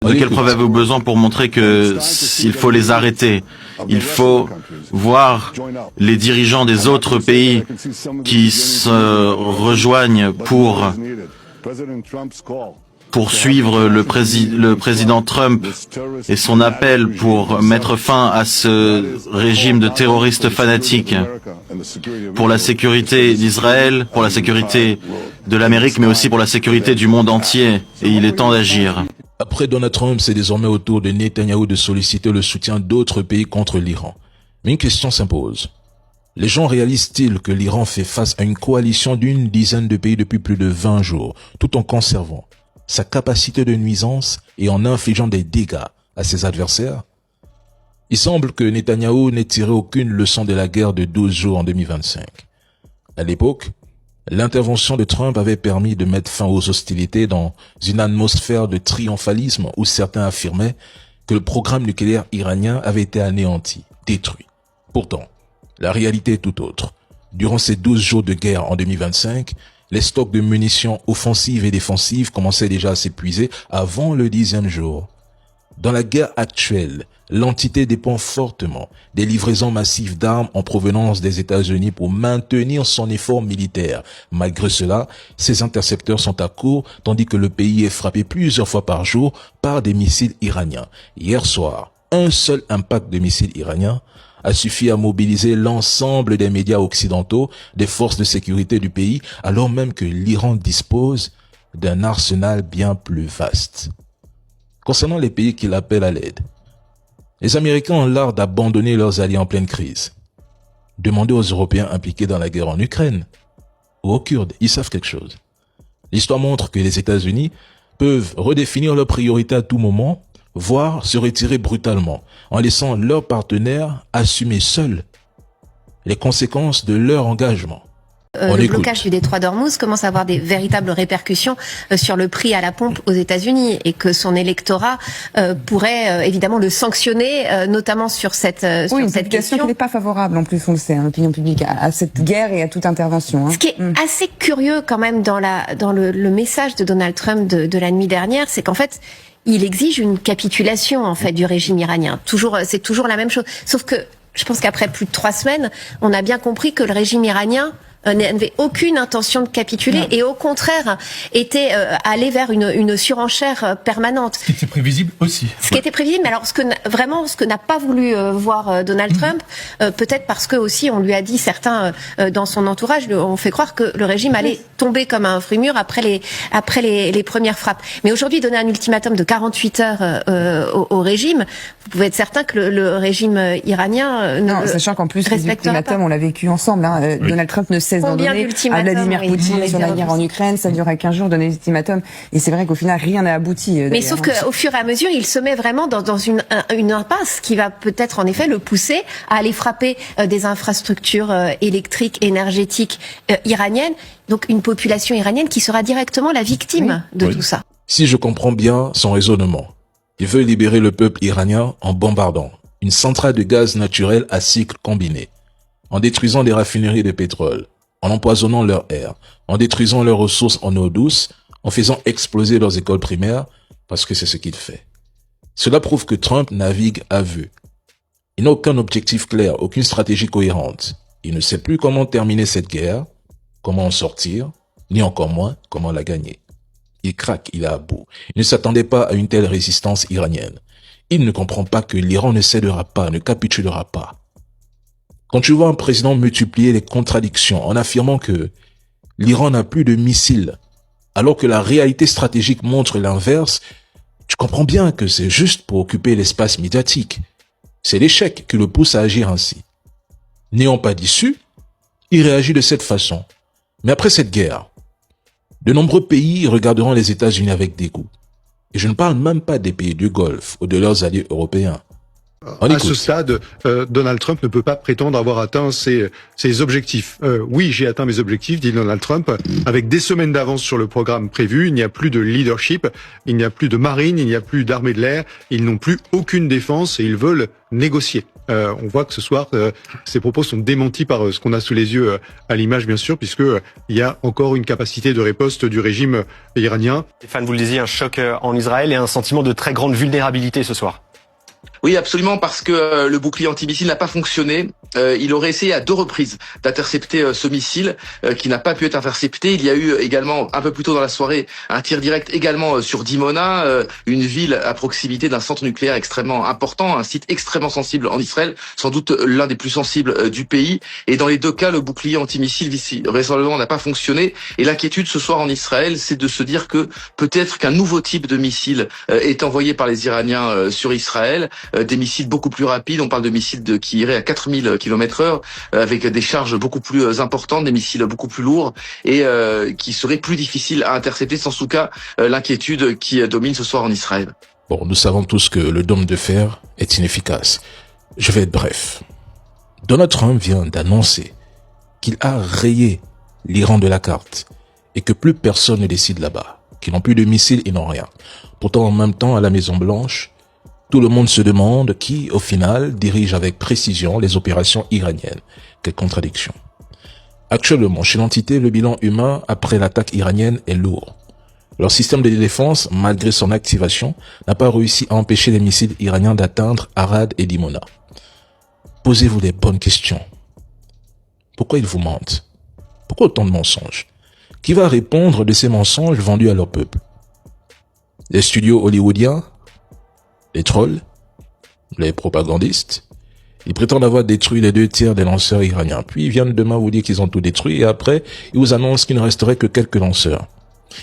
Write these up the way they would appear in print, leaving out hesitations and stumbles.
De quelle preuve avez-vous besoin pour montrer que s'il faut les arrêter? Il faut voir les dirigeants des autres pays qui se rejoignent pour poursuivre le président Trump et son appel pour mettre fin à ce régime de terroristes fanatiques, pour la sécurité d'Israël, pour la sécurité de l'Amérique, mais aussi pour la sécurité du monde entier. Et il est temps d'agir. Après Donald Trump, c'est désormais au tour de Netanyahou de solliciter le soutien d'autres pays contre l'Iran. Mais une question s'impose. Les gens réalisent-ils que l'Iran fait face à une coalition d'une dizaine de pays depuis plus de 20 jours, tout en conservant sa capacité de nuisance et en infligeant des dégâts à ses adversaires? Il semble que Netanyahou n'ait tiré aucune leçon de la guerre de 12 jours en 2025. À l'époque, l'intervention de Trump avait permis de mettre fin aux hostilités dans une atmosphère de triomphalisme où certains affirmaient que le programme nucléaire iranien avait été anéanti, détruit. Pourtant, la réalité est tout autre. Durant ces 12 jours de guerre en 2025, les stocks de munitions offensives et défensives commençaient déjà à s'épuiser avant le 10e jour. Dans la guerre actuelle, l'entité dépend fortement des livraisons massives d'armes en provenance des États-Unis pour maintenir son effort militaire. Malgré cela, ces intercepteurs sont à court, tandis que le pays est frappé plusieurs fois par jour par des missiles iraniens. Hier soir, un seul impact de missiles iraniens a suffi à mobiliser l'ensemble des médias occidentaux, des forces de sécurité du pays, alors même que l'Iran dispose d'un arsenal bien plus vaste. Concernant les pays qui l'appellent à l'aide, les Américains ont l'art d'abandonner leurs alliés en pleine crise. Demandez aux Européens impliqués dans la guerre en Ukraine ou aux Kurdes, ils savent quelque chose. L'histoire montre que les États-Unis peuvent redéfinir leurs priorités à tout moment, voire se retirer brutalement, en laissant leurs partenaires assumer seuls les conséquences de leur engagement. Le blocage du détroit d'Ormuz commence à avoir des véritables répercussions sur le prix à la pompe aux États-Unis et que son électorat pourrait évidemment le sanctionner, notamment sur cette question. Qui n'est pas favorable en plus, on le sait, l'opinion publique à cette guerre et à toute intervention. Ce qui est assez curieux quand même dans le message de Donald Trump de la nuit dernière, c'est qu'en fait il exige une capitulation en fait du régime iranien. C'est toujours la même chose. Sauf que je pense qu'après plus de 3 semaines, on a bien compris que le régime iranien n'avait aucune intention de capituler et au contraire était allé vers une surenchère permanente. Ce qui était prévisible aussi. Ce qui était prévisible, mais alors ce que n'a pas voulu voir Donald Trump, peut-être parce que aussi on lui a dit, certains dans son entourage ont fait croire que le régime allait tomber comme un fruit mûr après les premières frappes. Mais aujourd'hui, donner un ultimatum de 48 heures au régime, vous pouvez être certain que le régime iranien non, sachant qu'en plus les ultimatums, on l'a vécu ensemble. Donald Trump ne cesse d'en donner à Vladimir Poutine sur la guerre en Ukraine. Ça durait 15 jours, donner des ultimatums. Et c'est vrai qu'au final, rien n'a abouti. Mais sauf qu'au fur et à mesure, il se met vraiment dans une impasse qui va peut-être en effet le pousser à aller frapper des infrastructures électriques, énergétiques iraniennes. Donc une population iranienne qui sera directement la victime de tout ça. Si je comprends bien son raisonnement, il veut libérer le peuple iranien en bombardant une centrale de gaz naturel à cycle combiné, en détruisant des raffineries de pétrole, en empoisonnant leur air, en détruisant leurs ressources en eau douce, en faisant exploser leurs écoles primaires, parce que c'est ce qu'il fait. Cela prouve que Trump navigue à vue. Il n'a aucun objectif clair, aucune stratégie cohérente. Il ne sait plus comment terminer cette guerre, comment en sortir, ni encore moins comment la gagner. Il craque, il est à bout. Il ne s'attendait pas à une telle résistance iranienne. Il ne comprend pas que l'Iran ne cédera pas, ne capitulera pas. Quand tu vois un président multiplier les contradictions en affirmant que l'Iran n'a plus de missiles, alors que la réalité stratégique montre l'inverse, tu comprends bien que c'est juste pour occuper l'espace médiatique. C'est l'échec qui le pousse à agir ainsi. N'ayant pas d'issue, il réagit de cette façon. Mais après cette guerre, de nombreux pays regarderont les États-Unis avec dégoût. Et je ne parle même pas des pays du Golfe ou de leurs alliés européens. À ce stade, Donald Trump ne peut pas prétendre avoir atteint ses objectifs. Oui, j'ai atteint mes objectifs, dit Donald Trump, avec des semaines d'avance sur le programme prévu. Il n'y a plus de leadership, il n'y a plus de marine, il n'y a plus d'armée de l'air. Ils n'ont plus aucune défense et ils veulent négocier. On voit que ce soir, ces propos sont démentis par ce qu'on a sous les yeux à l'image, bien sûr, puisque il y a encore une capacité de riposte du régime iranien. Stéphane, vous le disiez, un choc en Israël et un sentiment de très grande vulnérabilité ce soir. Oui, absolument, parce que le bouclier antimissile n'a pas fonctionné. Il aurait essayé à 2 reprises d'intercepter ce missile qui n'a pas pu être intercepté. Il y a eu également, un peu plus tôt dans la soirée, un tir direct également sur Dimona, une ville à proximité d'un centre nucléaire extrêmement important, un site extrêmement sensible en Israël, sans doute l'un des plus sensibles du pays. Et dans les 2 cas, le bouclier antimissile vraisemblablement n'a pas fonctionné. Et l'inquiétude ce soir en Israël, c'est de se dire que peut-être qu'un nouveau type de missile est envoyé par les Iraniens sur Israël. Des missiles beaucoup plus rapides, on parle de missiles qui iraient à 4000 km/h, avec des charges beaucoup plus importantes, des missiles beaucoup plus lourds, et qui seraient plus difficiles à intercepter, sans tout cas l'inquiétude qui domine ce soir en Israël. Bon, nous savons tous que le dôme de fer est inefficace. Je vais être bref. Donald Trump vient d'annoncer qu'il a rayé l'Iran de la carte, et que plus personne ne décide là-bas, qu'ils n'ont plus de missiles, ils n'ont rien. Pourtant, en même temps, à la Maison-Blanche, tout le monde se demande qui, au final, dirige avec précision les opérations iraniennes. Quelle contradiction. Actuellement, chez l'entité, le bilan humain après l'attaque iranienne est lourd. Leur système de défense, malgré son activation, n'a pas réussi à empêcher les missiles iraniens d'atteindre Arad et Dimona. Posez-vous les bonnes questions. Pourquoi ils vous mentent? Pourquoi autant de mensonges? Qui va répondre de ces mensonges vendus à leur peuple? Les studios hollywoodiens? Les trolls, les propagandistes, ils prétendent avoir détruit les 2 tiers des lanceurs iraniens. Puis ils viennent demain vous dire qu'ils ont tout détruit et après, ils vous annoncent qu'il ne resterait que quelques lanceurs.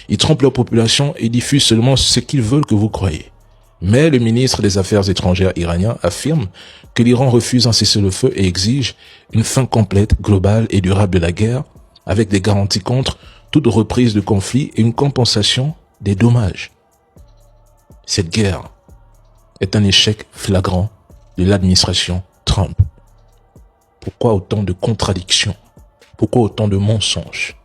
Ils trompent leur population et diffusent seulement ce qu'ils veulent que vous croyez. Mais le ministre des Affaires étrangères iranien affirme que l'Iran refuse un cessez-le-feu et exige une fin complète, globale et durable de la guerre, avec des garanties contre toute reprise de conflit et une compensation des dommages. Cette guerre est un échec flagrant de l'administration Trump. Pourquoi autant de contradictions? Pourquoi autant de mensonges?